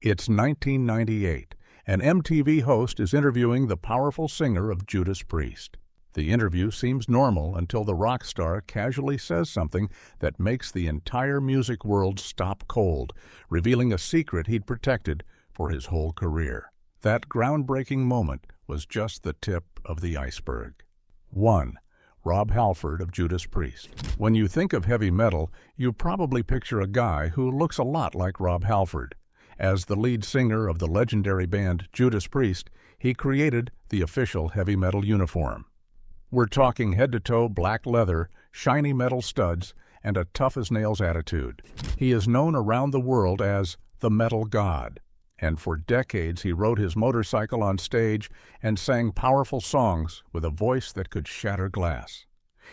It's 1998. An MTV host is interviewing the powerful singer of Judas Priest. The interview seems normal until the rock star casually says something that makes the entire music world stop cold, revealing a secret he'd protected for his whole career. That groundbreaking moment was just the tip of the iceberg. 1. Rob Halford of Judas Priest. When you think of heavy metal, you probably picture a guy who looks a lot like Rob Halford. As the lead singer of the legendary band Judas Priest, he created the official heavy metal uniform. We're talking head-to-toe black leather, shiny metal studs, and a tough-as-nails attitude. He is known around the world as the Metal God, and for decades he rode his motorcycle on stage and sang powerful songs with a voice that could shatter glass.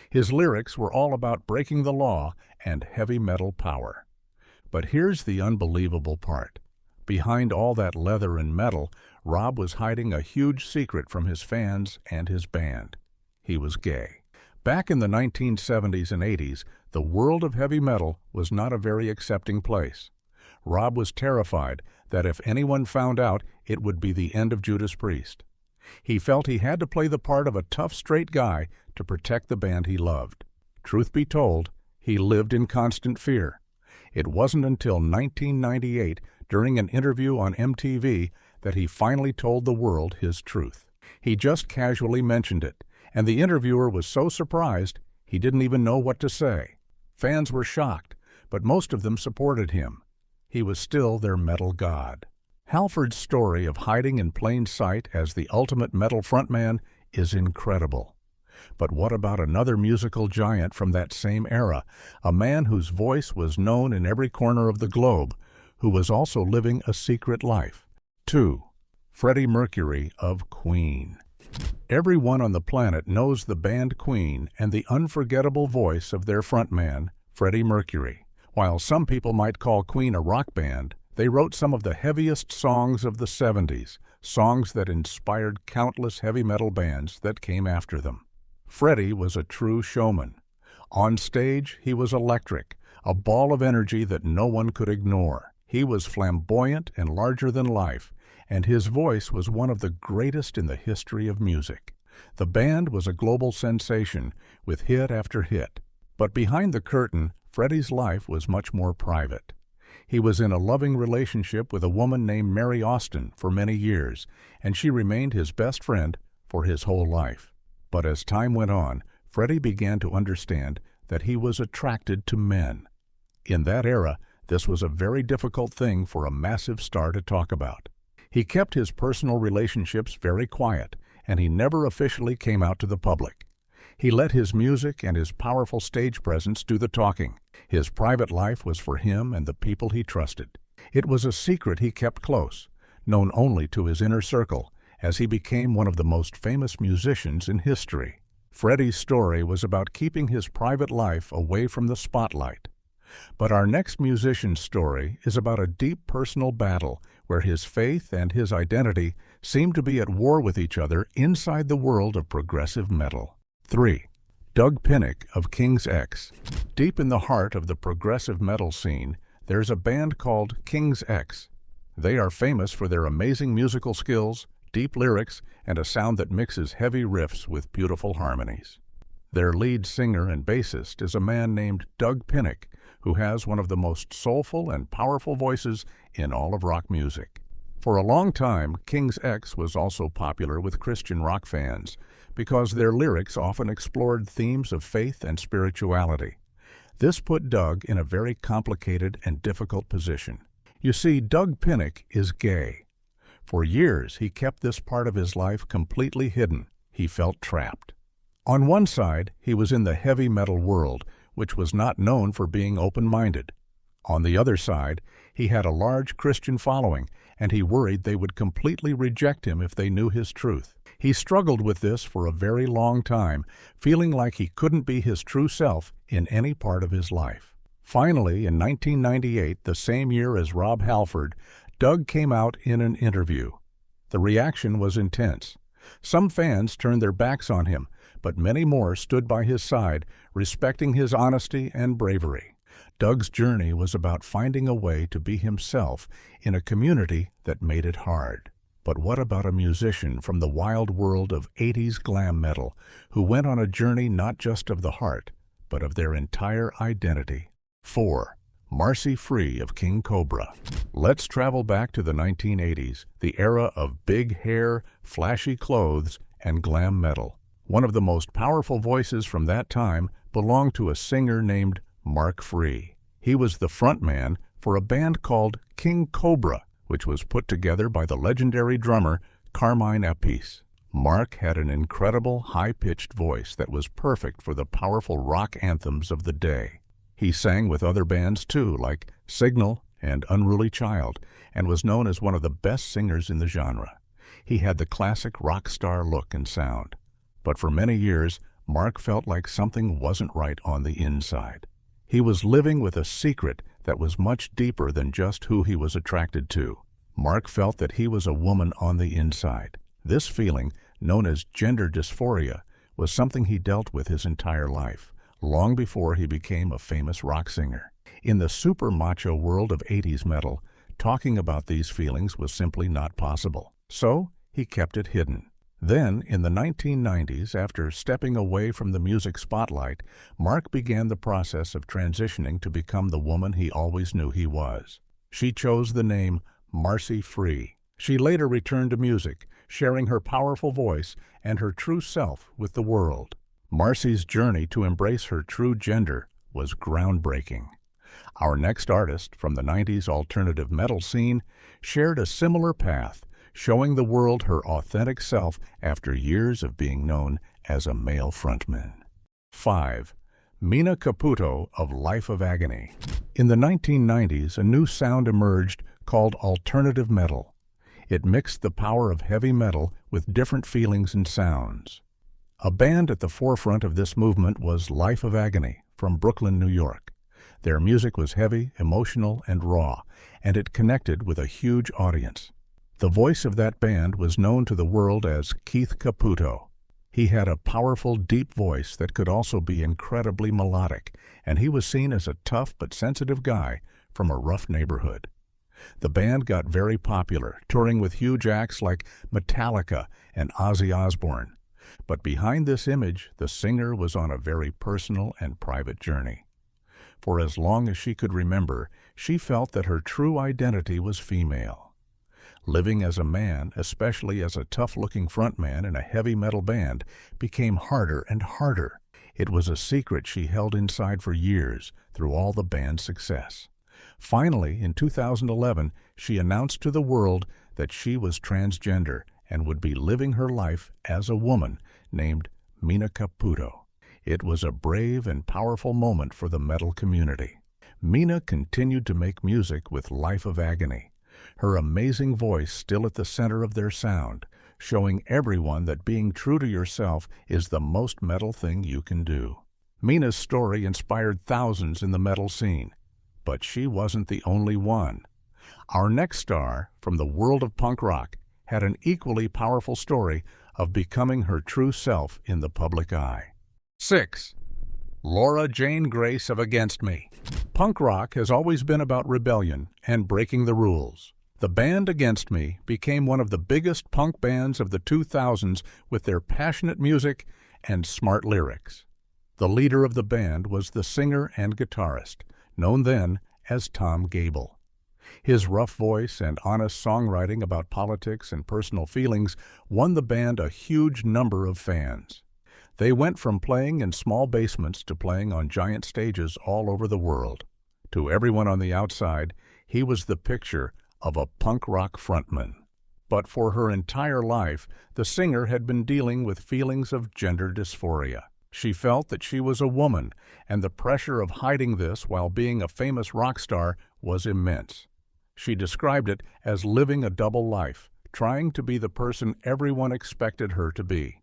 His lyrics were all about breaking the law and heavy metal power. But here's the unbelievable part. Behind all that leather and metal, Rob was hiding a huge secret from his fans and his band. He was gay. Back in the 1970s and 80s, the world of heavy metal was not a very accepting place. Rob was terrified that if anyone found out, it would be the end of Judas Priest. He felt he had to play the part of a tough, straight guy to protect the band he loved. Truth be told, he lived in constant fear. It wasn't until 1998, during an interview on MTV, that he finally told the world his truth. He just casually mentioned it, and the interviewer was so surprised he didn't even know what to say. Fans were shocked, but most of them supported him. He was still their metal god. Halford's story of hiding in plain sight as the ultimate metal frontman is incredible. But what about another musical giant from that same era, a man whose voice was known in every corner of the globe, who was also living a secret life? 2. Freddie Mercury of Queen. Everyone on the planet knows the band Queen and the unforgettable voice of their frontman, Freddie Mercury. While some people might call Queen a rock band, they wrote some of the heaviest songs of the 70s, songs that inspired countless heavy metal bands that came after them. Freddie was a true showman. On stage, he was electric, a ball of energy that no one could ignore. He was flamboyant and larger than life, and his voice was one of the greatest in the history of music. The band was a global sensation, with hit after hit. But behind the curtain, Freddie's life was much more private. He was in a loving relationship with a woman named Mary Austin for many years, and she remained his best friend for his whole life. But as time went on, Freddie began to understand that he was attracted to men. In that era, this was a very difficult thing for a massive star to talk about. He kept his personal relationships very quiet, and he never officially came out to the public. He let his music and his powerful stage presence do the talking. His private life was for him and the people he trusted. It was a secret he kept close, known only to his inner circle, as he became one of the most famous musicians in history. Freddie's story was about keeping his private life away from the spotlight. But our next musician's story is about a deep personal battle where his faith and his identity seem to be at war with each other inside the world of progressive metal. 3. Doug Pinnick of King's X. Deep in the heart of the progressive metal scene, there's a band called King's X. They are famous for their amazing musical skills, deep lyrics, and a sound that mixes heavy riffs with beautiful harmonies. Their lead singer and bassist is a man named Doug Pinnick, who has one of the most soulful and powerful voices in all of rock music. For a long time, King's X was also popular with Christian rock fans because their lyrics often explored themes of faith and spirituality. This put Doug in a very complicated and difficult position. You see, Doug Pinnick is gay. For years, he kept this part of his life completely hidden. He felt trapped. On one side, he was in the heavy metal world, which was not known for being open-minded. On the other side, he had a large Christian following, and he worried they would completely reject him if they knew his truth. He struggled with this for a very long time, feeling like he couldn't be his true self in any part of his life. Finally, in 1998, the same year as Rob Halford, Doug came out in an interview. The reaction was intense. Some fans turned their backs on him, but many more stood by his side, respecting his honesty and bravery. Doug's journey was about finding a way to be himself in a community that made it hard. But what about a musician from the wild world of 80s glam metal who went on a journey not just of the heart, but of their entire identity? 4. Marcy Free of King Cobra. Let's travel back to the 1980s, the era of big hair, flashy clothes, and glam metal. One of the most powerful voices from that time belonged to a singer named Mark Free. He was the frontman for a band called King Cobra, which was put together by the legendary drummer Carmine Appice. Mark had an incredible high-pitched voice that was perfect for the powerful rock anthems of the day. He sang with other bands too, like Signal and Unruly Child, and was known as one of the best singers in the genre. He had the classic rock star look and sound. But for many years, Mark felt like something wasn't right on the inside. He was living with a secret that was much deeper than just who he was attracted to. Mark felt that he was a woman on the inside. This feeling, known as gender dysphoria, was something he dealt with his entire life, long before he became a famous rock singer. In the super macho world of 80s metal, talking about these feelings was simply not possible. So he kept it hidden. Then, in the 1990s, after stepping away from the music spotlight, Mark began the process of transitioning to become the woman he always knew he was. She chose the name Marcy Free. She later returned to music, sharing her powerful voice and her true self with the world. Marcy's journey to embrace her true gender was groundbreaking. Our next artist from the 90s alternative metal scene shared a similar path, showing the world her authentic self after years of being known as a male frontman. 5. Mina Caputo of Life of Agony. In the 1990s, a new sound emerged called alternative metal. It mixed the power of heavy metal with different feelings and sounds. A band at the forefront of this movement was Life of Agony from Brooklyn, New York. Their music was heavy, emotional, and raw, and it connected with a huge audience. The voice of that band was known to the world as Keith Caputo. He had a powerful, deep voice that could also be incredibly melodic, and he was seen as a tough but sensitive guy from a rough neighborhood. The band got very popular, touring with huge acts like Metallica and Ozzy Osbourne. But behind this image, the singer was on a very personal and private journey. For as long as she could remember, she felt that her true identity was female. Living as a man, especially as a tough-looking frontman in a heavy metal band, became harder and harder. It was a secret she held inside for years through all the band's success. Finally, in 2011, she announced to the world that she was transgender and would be living her life as a woman named Mina Caputo. It was a brave and powerful moment for the metal community. Mina continued to make music with Life of Agony, her amazing voice still at the center of their sound, showing everyone that being true to yourself is the most metal thing you can do. Mina's story inspired thousands in the metal scene, but she wasn't the only one. Our next star from the world of punk rock had an equally powerful story of becoming her true self in the public eye. 6. Laura Jane Grace of Against Me. Punk rock has always been about rebellion and breaking the rules. The band Against Me became one of the biggest punk bands of the 2000s with their passionate music and smart lyrics. The leader of the band was the singer and guitarist, known then as Tom Gable. His rough voice and honest songwriting about politics and personal feelings won the band a huge number of fans. They went from playing in small basements to playing on giant stages all over the world. To everyone on the outside, he was the picture of a punk rock frontman. But for her entire life, the singer had been dealing with feelings of gender dysphoria. She felt that she was a woman, and the pressure of hiding this while being a famous rock star was immense. She described it as living a double life, trying to be the person everyone expected her to be.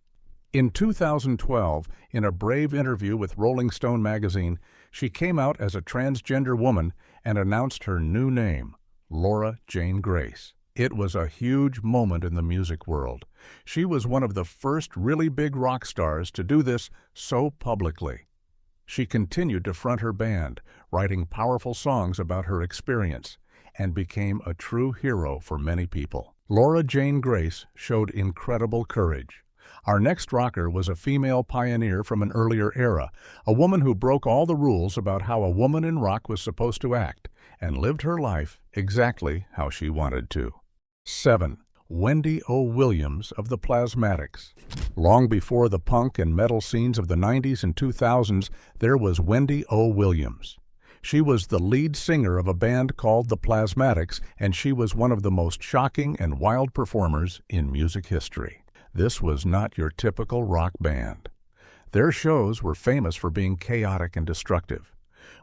In 2012, in a brave interview with Rolling Stone magazine, she came out as a transgender woman and announced her new name, Laura Jane Grace. It was a huge moment in the music world. She was one of the first really big rock stars to do this so publicly. She continued to front her band, writing powerful songs about her experience, and became a true hero for many people. Laura Jane Grace showed incredible courage. Our next rocker was a female pioneer from an earlier era, a woman who broke all the rules about how a woman in rock was supposed to act, and lived her life exactly how she wanted to. 7. Wendy O. Williams of the Plasmatics. Long before the punk and metal scenes of the 90s and 2000s, there was Wendy O. Williams. She was the lead singer of a band called the Plasmatics, and she was one of the most shocking and wild performers in music history. This was not your typical rock band. Their shows were famous for being chaotic and destructive.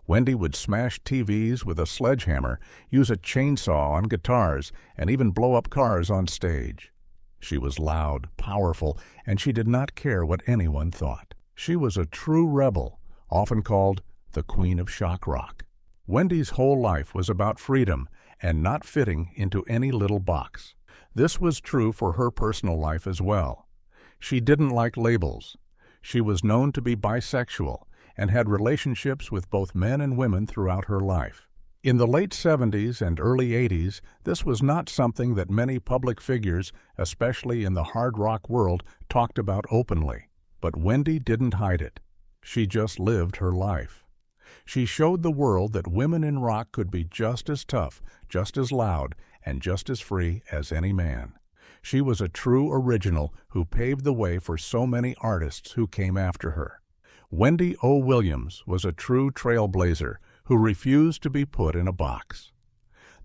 Wendy would smash TVs with a sledgehammer, use a chainsaw on guitars, and even blow up cars on stage. She was loud, powerful, and she did not care what anyone thought. She was a true rebel, often called the Queen of Shock Rock. Wendy's whole life was about freedom and not fitting into any little box. This was true for her personal life as well. She didn't like labels. She was known to be bisexual and had relationships with both men and women throughout her life. In the late 70s and early 80s, this was not something that many public figures, especially in the hard rock world, talked about openly. But Wendy didn't hide it. She just lived her life. She showed the world that women in rock could be just as tough, just as loud, and just as free as any man. She was a true original who paved the way for so many artists who came after her. Wendy O. Williams was a true trailblazer who refused to be put in a box.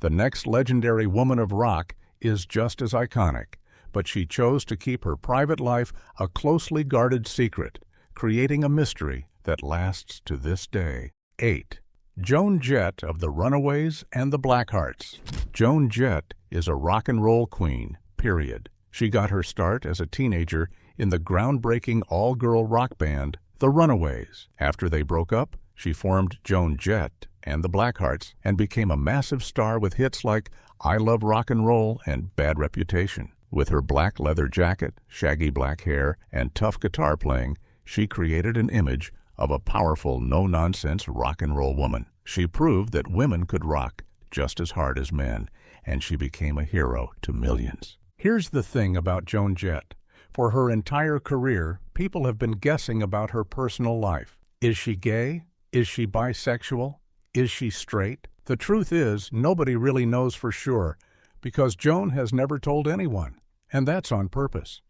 The next legendary woman of rock is just as iconic, but she chose to keep her private life a closely guarded secret, creating a mystery that lasts to this day. 8. Joan Jett of the Runaways and the Blackhearts. Joan Jett is a rock and roll queen, period. She got her start as a teenager in the groundbreaking all-girl rock band, the Runaways. After they broke up, she formed Joan Jett and the Blackhearts and became a massive star with hits like I Love Rock and Roll and Bad Reputation. With her black leather jacket, shaggy black hair, and tough guitar playing, she created an image of a powerful, no-nonsense rock and roll woman. She proved that women could rock just as hard as men, and she became a hero to millions. Here's the thing about Joan Jett. For her entire career, people have been guessing about her personal life. Is she gay? Is she bisexual? Is she straight? The truth is, nobody really knows for sure, because Joan has never told anyone, and that's on purpose.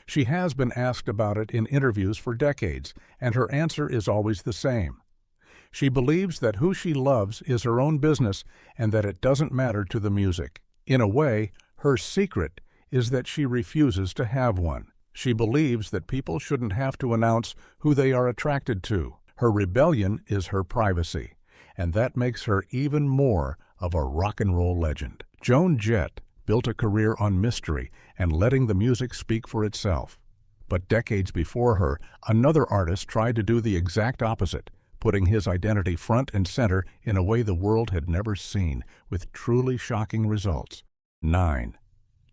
She has been asked about it in interviews for decades, and her answer is always the same. She believes that who she loves is her own business and that it doesn't matter to the music. In a way, her secret is that she refuses to have one. She believes that people shouldn't have to announce who they are attracted to. Her rebellion is her privacy, and that makes her even more of a rock and roll legend. Joan Jett built a career on mystery and letting the music speak for itself. But decades before her, another artist tried to do the exact opposite, putting his identity front and center in a way the world had never seen, with truly shocking results. 9.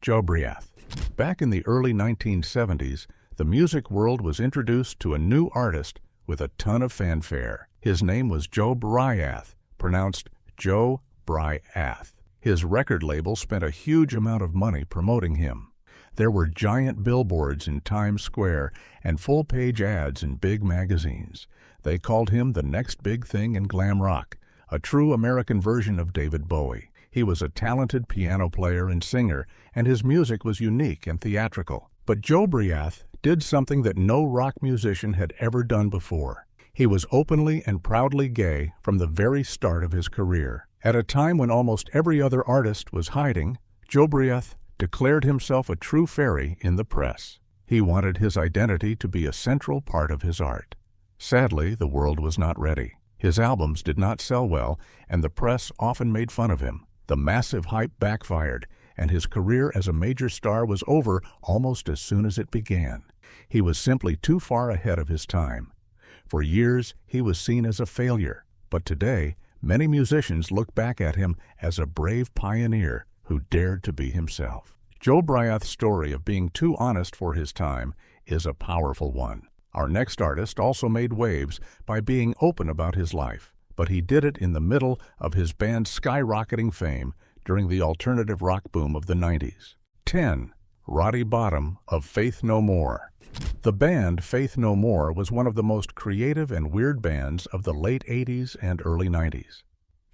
Jobriath. Back in the early 1970s, the music world was introduced to a new artist with a ton of fanfare. His name was Joe Briath, pronounced Joe Briath. His record label spent a huge amount of money promoting him. There were giant billboards in Times Square and full-page ads in big magazines. They called him the next big thing in glam rock, a true American version of David Bowie. He was a talented piano player and singer, and his music was unique and theatrical. But Joe Briath did something that no rock musician had ever done before. He was openly and proudly gay from the very start of his career. At a time when almost every other artist was hiding, Joe Briath declared himself a true fairy in the press. He wanted his identity to be a central part of his art. Sadly, the world was not ready. His albums did not sell well, and the press often made fun of him. The massive hype backfired, and his career as a major star was over almost as soon as it began. He was simply too far ahead of his time. For years, he was seen as a failure, but today, many musicians look back at him as a brave pioneer who dared to be himself. Joe Briath's story of being too honest for his time is a powerful one. Our next artist also made waves by being open about his life, but he did it in the middle of his band's skyrocketing fame during the alternative rock boom of the 90s. 10. Roddy Bottum of Faith No More. The band Faith No More was one of the most creative and weird bands of the late 80s and early 90s.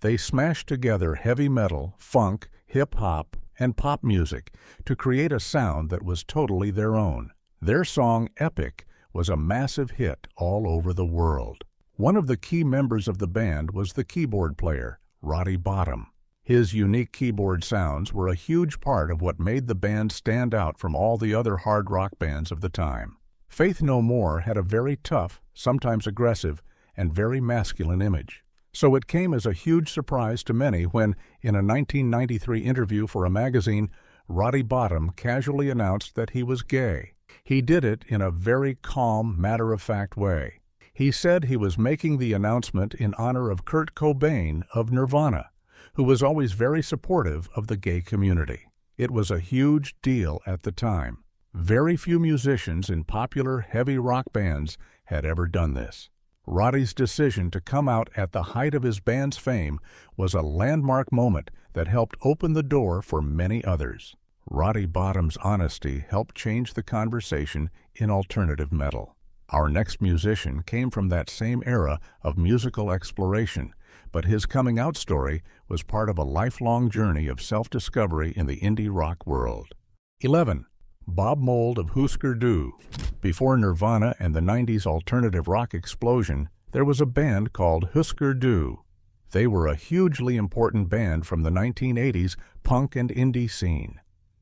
They smashed together heavy metal, funk, hip-hop, and pop music to create a sound that was totally their own. Their song, Epic, was a massive hit all over the world. One of the key members of the band was the keyboard player, Roddy Bottum. His unique keyboard sounds were a huge part of what made the band stand out from all the other hard rock bands of the time. Faith No More had a very tough, sometimes aggressive, and very masculine image. So it came as a huge surprise to many when, in a 1993 interview for a magazine, Roddy Bottum casually announced that he was gay. He did it in a very calm, matter-of-fact way. He said he was making the announcement in honor of Kurt Cobain of Nirvana, who was always very supportive of the gay community. It was a huge deal at the time. Very few musicians in popular heavy rock bands had ever done this. Roddy's decision to come out at the height of his band's fame was a landmark moment that helped open the door for many others. Roddy Bottum's honesty helped change the conversation in alternative metal. Our next musician came from that same era of musical exploration, but his coming-out story was part of a lifelong journey of self-discovery in the indie rock world. 11. Bob Mould of Husker Du. Before Nirvana and the 90s alternative rock explosion, there was a band called Husker Du. They were a hugely important band from the 1980s punk and indie scene.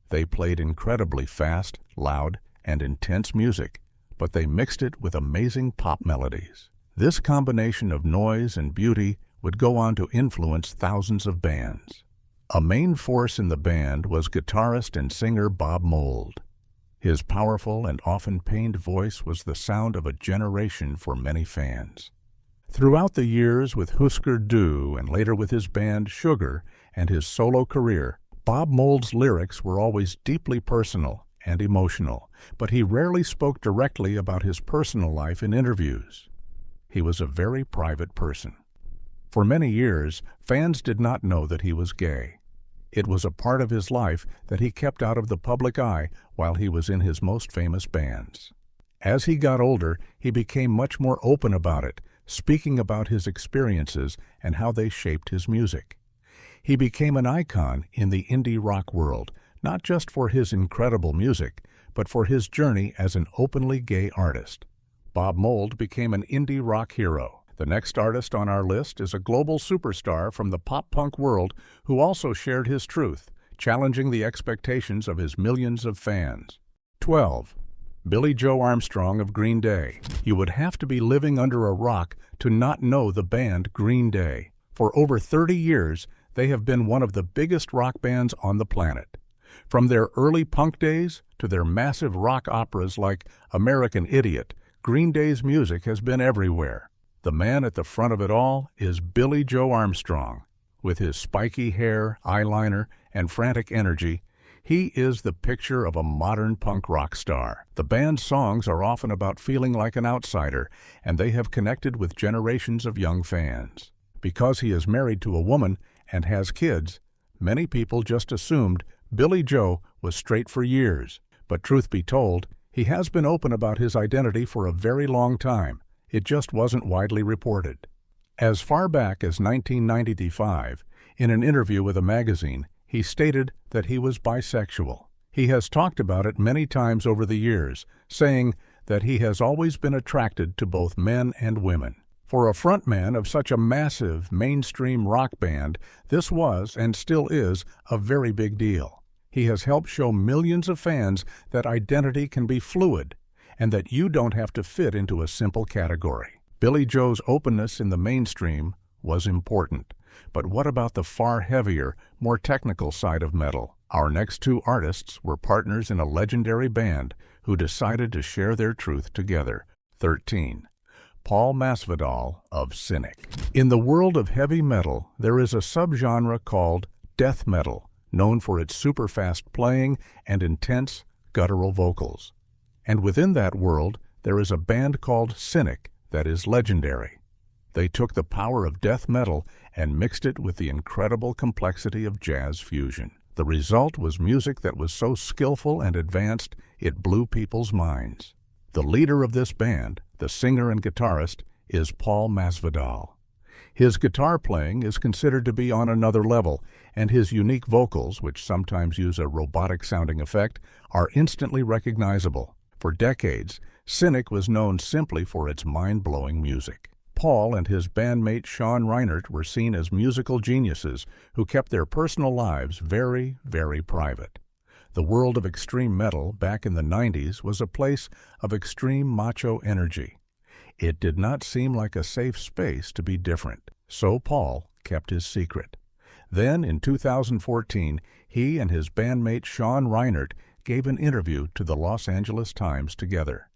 They played incredibly fast, loud, and intense music, but they mixed it with amazing pop melodies. This combination of noise and beauty would go on to influence thousands of bands. A main force in the band was guitarist and singer Bob Mould. His powerful and often pained voice was the sound of a generation for many fans. Throughout the years with Husker Du and later with his band Sugar and his solo career, Bob Mould's lyrics were always deeply personal and emotional, but he rarely spoke directly about his personal life in interviews. He was a very private person. For many years, fans did not know that he was gay. It was a part of his life that he kept out of the public eye while he was in his most famous bands. As he got older, he became much more open about it, speaking about his experiences and how they shaped his music. He became an icon in the indie rock world, not just for his incredible music, but for his journey as an openly gay artist. Bob Mould became an indie rock hero. The next artist on our list is a global superstar from the pop-punk world who also shared his truth, challenging the expectations of his millions of fans. 12. Billie Joe Armstrong of Green Day. You would have to be living under a rock to not know the band Green Day. For over 30 years, they have been one of the biggest rock bands on the planet. From their early punk days to their massive rock operas like American Idiot, Green Day's music has been everywhere. The man at the front of it all is Billie Joe Armstrong. With his spiky hair, eyeliner, and frantic energy, he is the picture of a modern punk rock star. The band's songs are often about feeling like an outsider, and they have connected with generations of young fans. Because he is married to a woman and has kids, many people just assumed Billie Joe was straight for years. But truth be told, he has been open about his identity for a very long time. It just wasn't widely reported. As far back as 1995, in an interview with a magazine, he stated that he was bisexual. He has talked about it many times over the years, saying that he has always been attracted to both men and women. For a frontman of such a massive, mainstream rock band, this was, and still is, a very big deal. He has helped show millions of fans that identity can be fluid, and that you don't have to fit into a simple category. Billie Joe's openness in the mainstream was important, but what about the far heavier, more technical side of metal? Our next two artists were partners in a legendary band who decided to share their truth together. 13. Paul Masvidal of Cynic. In the world of heavy metal, there is a subgenre called death metal, known for its super-fast playing and intense, guttural vocals. And within that world, there is a band called Cynic that is legendary. They took the power of death metal and mixed it with the incredible complexity of jazz fusion. The result was music that was so skillful and advanced it blew people's minds. The leader of this band, the singer and guitarist, is Paul Masvidal. His guitar playing is considered to be on another level, and his unique vocals, which sometimes use a robotic-sounding effect, are instantly recognizable. For decades, Cynic was known simply for its mind-blowing music. Paul and his bandmate Sean Reinert were seen as musical geniuses who kept their personal lives very, very private. The world of extreme metal back in the 90s was a place of extreme macho energy. It did not seem like a safe space to be different, so Paul kept his secret. Then, in 2014, he and his bandmate Sean Reinert gave an interview to the Los Angeles Times together.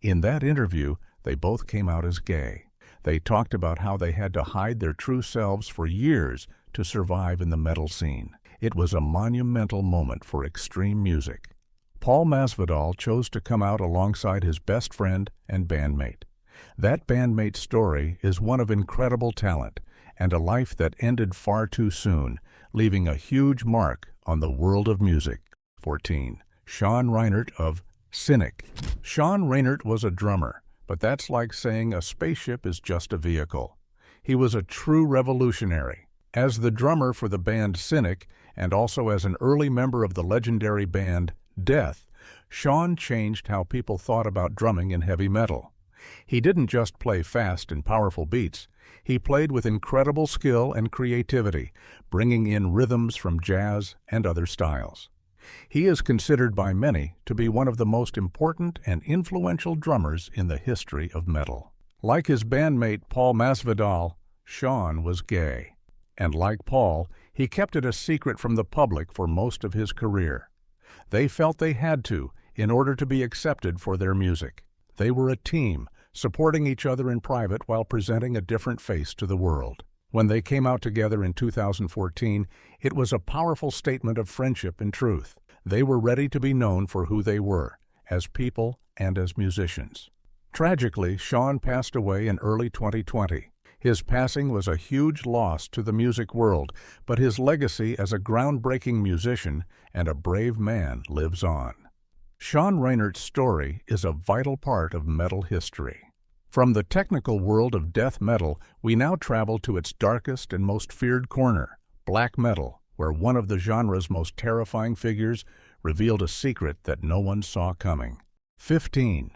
In that interview, they both came out as gay. They talked about how they had to hide their true selves for years to survive in the metal scene. It was a monumental moment for extreme music. Paul Masvidal chose to come out alongside his best friend and bandmate. That bandmate's story is one of incredible talent and a life that ended far too soon, leaving a huge mark on the world of music. 14. Sean Reinert of Cynic. Sean Reinert was a drummer, but that's like saying a spaceship is just a vehicle. He was a true revolutionary. As the drummer for the band Cynic, and also as an early member of the legendary band Death, Sean changed how people thought about drumming in heavy metal. He didn't just play fast and powerful beats. He played with incredible skill and creativity, bringing in rhythms from jazz and other styles. He is considered by many to be one of the most important and influential drummers in the history of metal. Like his bandmate Paul Masvidal, Sean was gay. And like Paul, he kept it a secret from the public for most of his career. They felt they had to in order to be accepted for their music. They were a team, supporting each other in private while presenting a different face to the world. When they came out together in 2014, it was a powerful statement of friendship and truth. They were ready to be known for who they were, as people and as musicians. Tragically, Sean passed away in early 2020. His passing was a huge loss to the music world, but his legacy as a groundbreaking musician and a brave man lives on. Sean Reinert's story is a vital part of metal history. From the technical world of death metal, we now travel to its darkest and most feared corner, black metal, where one of the genre's most terrifying figures revealed a secret that no one saw coming. 15.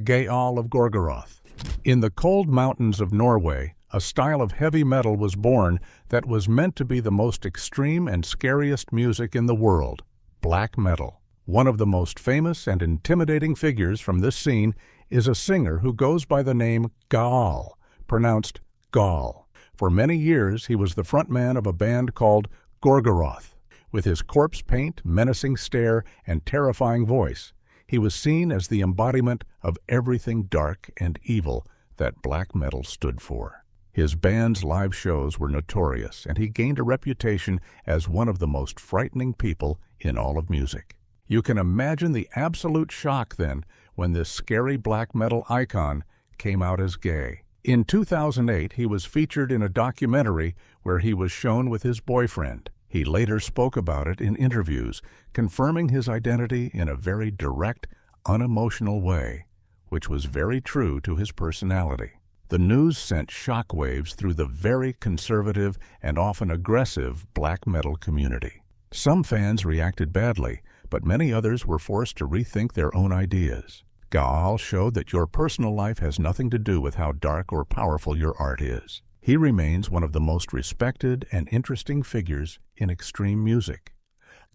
Gaal of Gorgoroth. In the cold mountains of Norway, a style of heavy metal was born that was meant to be the most extreme and scariest music in the world, black metal. One of the most famous and intimidating figures from this scene is a singer who goes by the name Gaal, pronounced Gaul. For many years, he was the frontman of a band called Gorgoroth. With his corpse paint, menacing stare, and terrifying voice, he was seen as the embodiment of everything dark and evil that black metal stood for. His band's live shows were notorious, and he gained a reputation as one of the most frightening people in all of music. You can imagine the absolute shock then when this scary black metal icon came out as gay. In 2008, he was featured in a documentary where he was shown with his boyfriend. He later spoke about it in interviews, confirming his identity in a very direct, unemotional way, which was very true to his personality. The news sent shockwaves through the very conservative and often aggressive black metal community. Some fans reacted badly, but many others were forced to rethink their own ideas. Gaal showed that your personal life has nothing to do with how dark or powerful your art is. He remains one of the most respected and interesting figures in extreme music.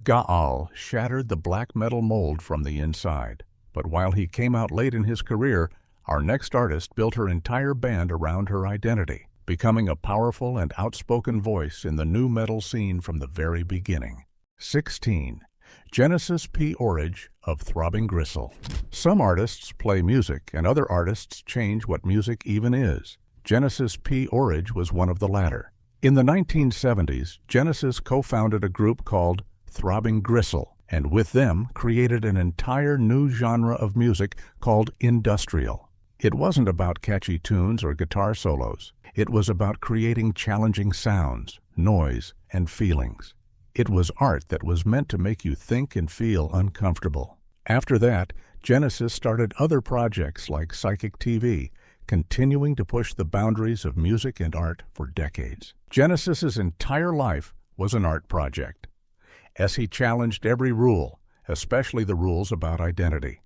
Gaal shattered the black metal mold from the inside, but while he came out late in his career, our next artist built her entire band around her identity, becoming a powerful and outspoken voice in the nu metal scene from the very beginning. 16. Genesis P. Orridge of Throbbing Gristle. Some artists play music and other artists change what music even is. Genesis P. Orridge was one of the latter. In the 1970s, Genesis co-founded a group called Throbbing Gristle and with them created an entire new genre of music called industrial. It wasn't about catchy tunes or guitar solos. It was about creating challenging sounds, noise, and feelings. It was art that was meant to make you think and feel uncomfortable. After that, Genesis started other projects like Psychic TV, continuing to push the boundaries of music and art for decades. Genesis's entire life was an art project, as he challenged every rule, especially the rules about identity.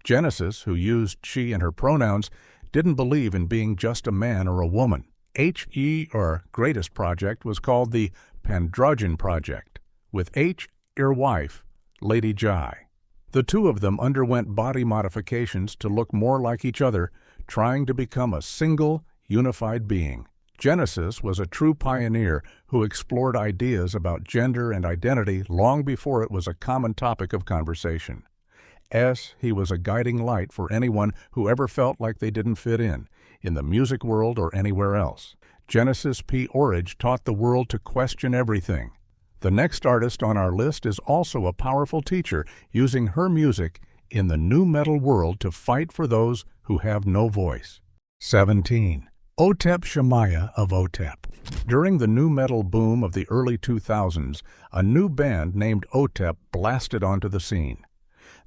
Genesis, who used she and her pronouns, didn't believe in being just a man or a woman. Her greatest project was called the Pandrogen Project, with her wife, Lady Jai. The two of them underwent body modifications to look more like each other, trying to become a single, unified being. Genesis was a true pioneer who explored ideas about gender and identity long before it was a common topic of conversation. He was a guiding light for anyone who ever felt like they didn't fit in the music world or anywhere else. Genesis P. Orridge taught the world to question everything. The next artist on our list is also a powerful teacher, using her music in the nu metal world to fight for those who have no voice. 17. Otep Shamaya of Otep. During the nu metal boom of the early 2000s, a new band named Otep blasted onto the scene.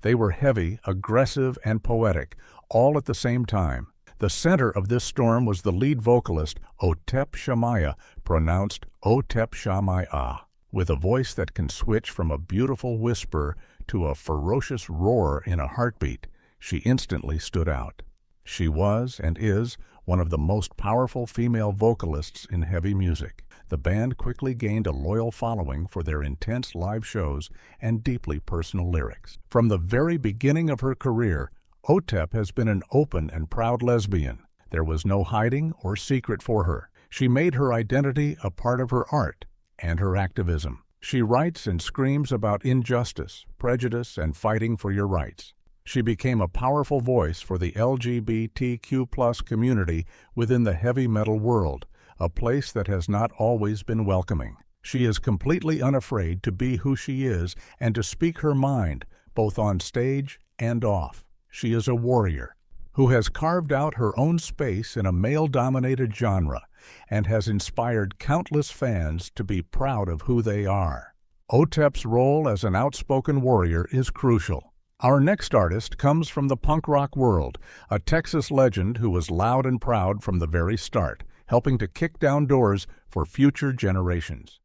They were heavy, aggressive, and poetic, all at the same time. The center of this storm was the lead vocalist, Otep Shamaya, pronounced Otep Shamaya, with a voice that can switch from a beautiful whisper to a ferocious roar in a heartbeat. She instantly stood out. She was, and is, one of the most powerful female vocalists in heavy music. The band quickly gained a loyal following for their intense live shows and deeply personal lyrics. From the very beginning of her career, Otep has been an open and proud lesbian. There was no hiding or secret for her. She made her identity a part of her art and her activism. She writes and screams about injustice, prejudice, and fighting for your rights. She became a powerful voice for the LGBTQ+ community within the heavy metal world, a place that has not always been welcoming. She is completely unafraid to be who she is and to speak her mind, both on stage and off. She is a warrior who has carved out her own space in a male-dominated genre and has inspired countless fans to be proud of who they are. Otep's role as an outspoken warrior is crucial. Our next artist comes from the punk rock world, a Texas legend who was loud and proud from the very start, helping to kick down doors for future generations.